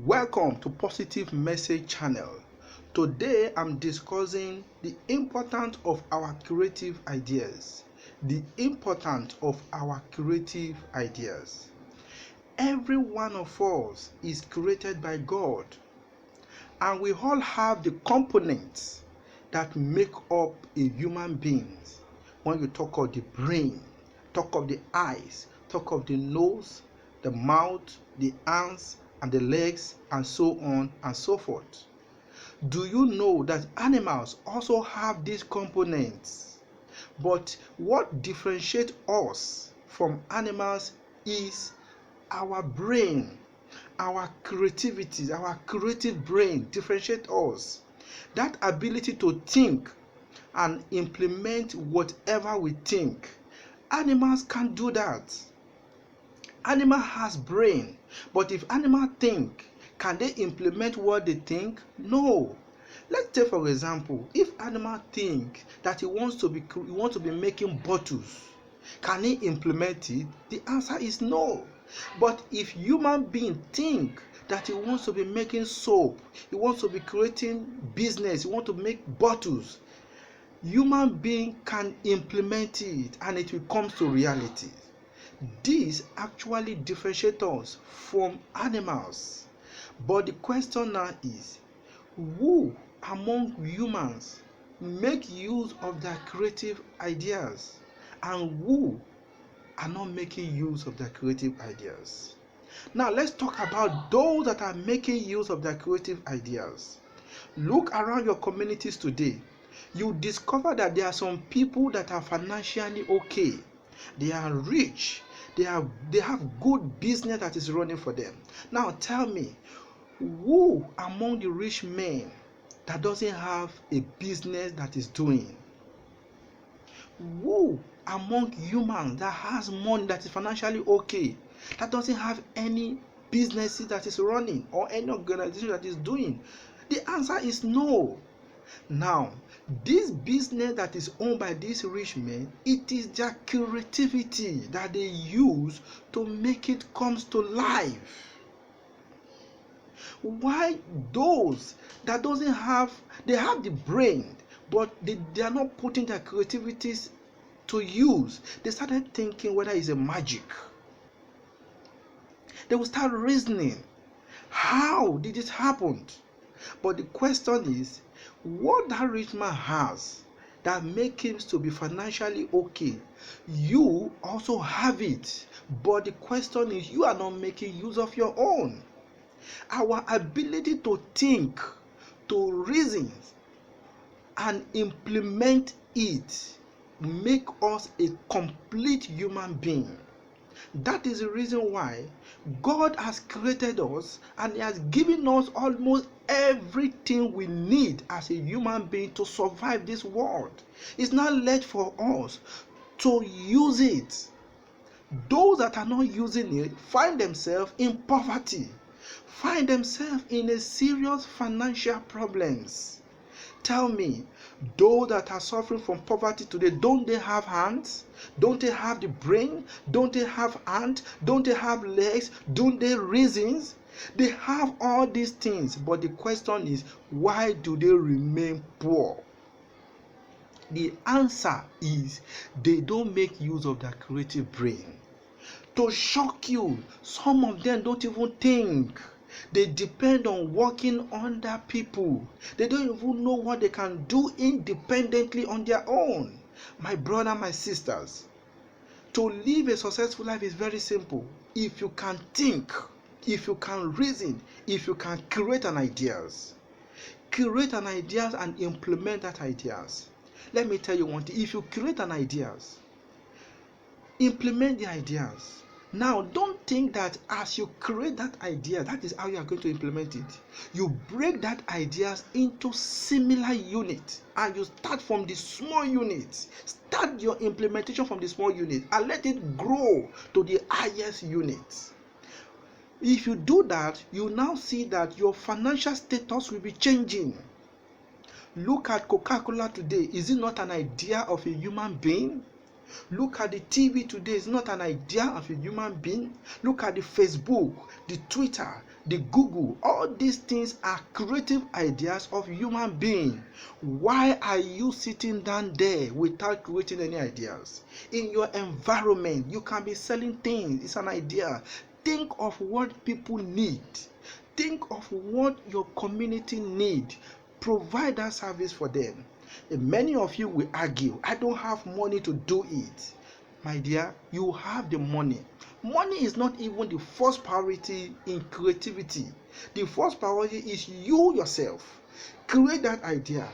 Welcome to Positive Message Channel. Today I'm discussing the importance of our creative ideas. The importance of our creative ideas. Every one of us is created by God, and we all have the components that make up a human being. When you talk of the brain, talk of the eyes, talk of the nose, the mouth, the hands, and the legs, and so on and so forth. Do you know that animals also have these components? But what differentiates us from animals is our brain, our creativity, our creative brain differentiates us. That ability to think and implement whatever we think. Animals can't do that. Animal has brain, but if animal think, can they implement what they think? No. Let's take for example, if animal think that he wants to be making bottles, can he implement it? The answer is no. But if human being think that he wants to be making soap, he wants to be creating business, he wants to make bottles, human being can implement it and it will come to reality. This actually differentiates us from animals. But the question now is, who among humans make use of their creative ideas and who are not making use of their creative ideas? Now let's talk about those that are making use of their creative ideas. Look around your communities today. You discover that there are some people that are financially okay. They are rich. They have good business that is running for them. Now tell me, who among the rich men that doesn't have a business that is doing? Who among humans that has money, that is financially okay, that doesn't have any businesses that is running or any organization that is doing? The answer is no. Now, this business that is owned by these rich men, it is their creativity that they use to make it comes to life. Why those that doesn't have, they have the brain, but they are not putting their creativities to use? They started thinking whether it's a magic. They will start reasoning, how did it happen? But the question is, what that rich man has that makes him to be financially okay, you also have it. But the question is, you are not making use of your own. Our ability to think, to reason, and implement it make us a complete human being. That is the reason why God has created us and He has given us almost everything we need as a human being to survive this world. It's not left for us to use it. Those that are not using it find themselves in poverty, find themselves in a serious financial problems. Tell me, those that are suffering from poverty today, don't they have hands? Don't they have the brain? Don't they have hands? Don't they have legs? Don't they reasons? They have all these things, but the question is, why do they remain poor? The answer is, they don't make use of their creative brain. To shock you, some of them don't even think. They depend on working under people. They don't even know what they can do independently on their own. My brother, my sisters, to live a successful life is very simple. If you can think, if you can reason, if you can create an ideas and implement that ideas. Let me tell you one thing. If you create an ideas, implement the ideas. Now, don't think that as you create that idea, that is how you are going to implement it. You break that ideas into similar units and you start from the small units. Start your implementation from the small unit and let it grow to the highest units. If you do that, you now see that your financial status will be changing. Look at Coca-Cola today. Is it not an idea of a human being? Look at the TV today. It's not an idea of a human being. Look at the Facebook, the Twitter, the Google, all these things are creative ideas of human being. Why are you sitting down there without creating any ideas? In your environment, you can be selling things. It's an idea. Think of what people need. Think of what your community need. Provide that service for them. And many of you will argue, I don't have money to do it. My dear, you have the money. Money is not even the first priority in creativity. The first priority is you yourself. Create that idea.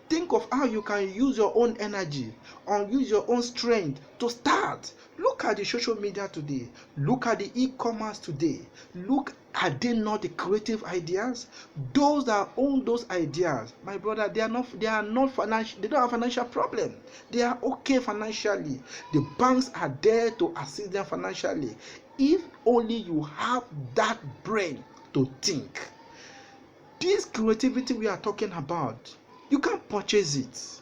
Think of how you can use your own energy or use your own strength to start. Look at the social media today. Look at the e-commerce today. Look, are they not the creative ideas? Those that own those ideas, my brother, they are not financial. They don't have financial problem. They are okay financially. The banks are there to assist them financially. If only you have that brain to think. This creativity we are talking about, you can't purchase it.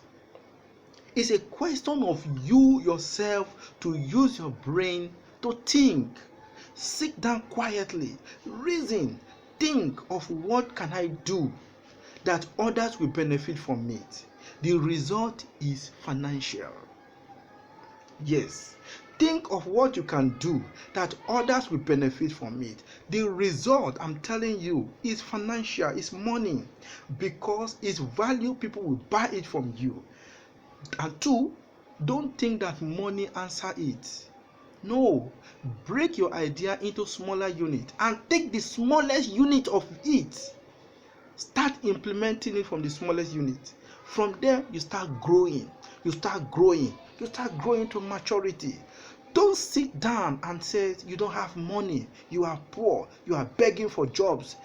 It's a question of you yourself to use your brain to think. Sit down quietly, reason, think of what can I do that others will benefit from it. The result is financial. Yes. Think of what you can do that others will benefit from it. The result, I'm telling you, is financial, is money, because its value, people will buy it from you. And two, don't think that money answer it. No, break your idea into smaller units and take the smallest unit of it. Start implementing it from the smallest unit. From there, you start growing. You start growing. You start growing to maturity. Don't sit down and say you don't have money, you are poor, you are begging for jobs.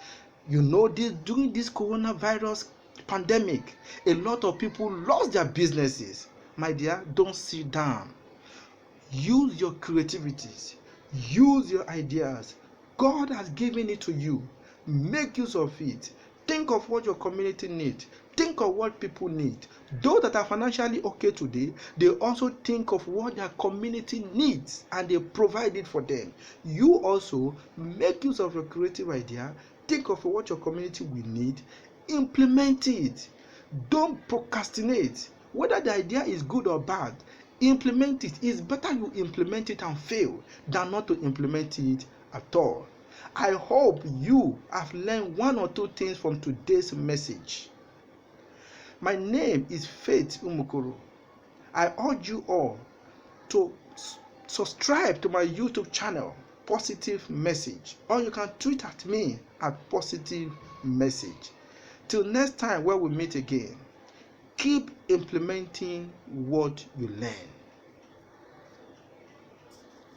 You know, during this coronavirus pandemic, a lot of people lost their businesses. My dear, don't sit down. Use your creativities. Use your ideas. God has given it to you. Make use of it. Think of what your community needs. Think of what people need. Those that are financially okay today, they also think of what their community needs and they provide it for them. You also make use of your creative idea. Think of what your community will need. Implement it. Don't procrastinate. Whether the idea is good or bad, implement it. It's better you implement it and fail than not to implement it at all. I hope you have learned one or two things from today's message. My name is Faith Umukoro. I urge you all to subscribe to my YouTube channel, Positive Message, or you can tweet at me at Positive Message. Till next time when we meet again, keep implementing what you learn.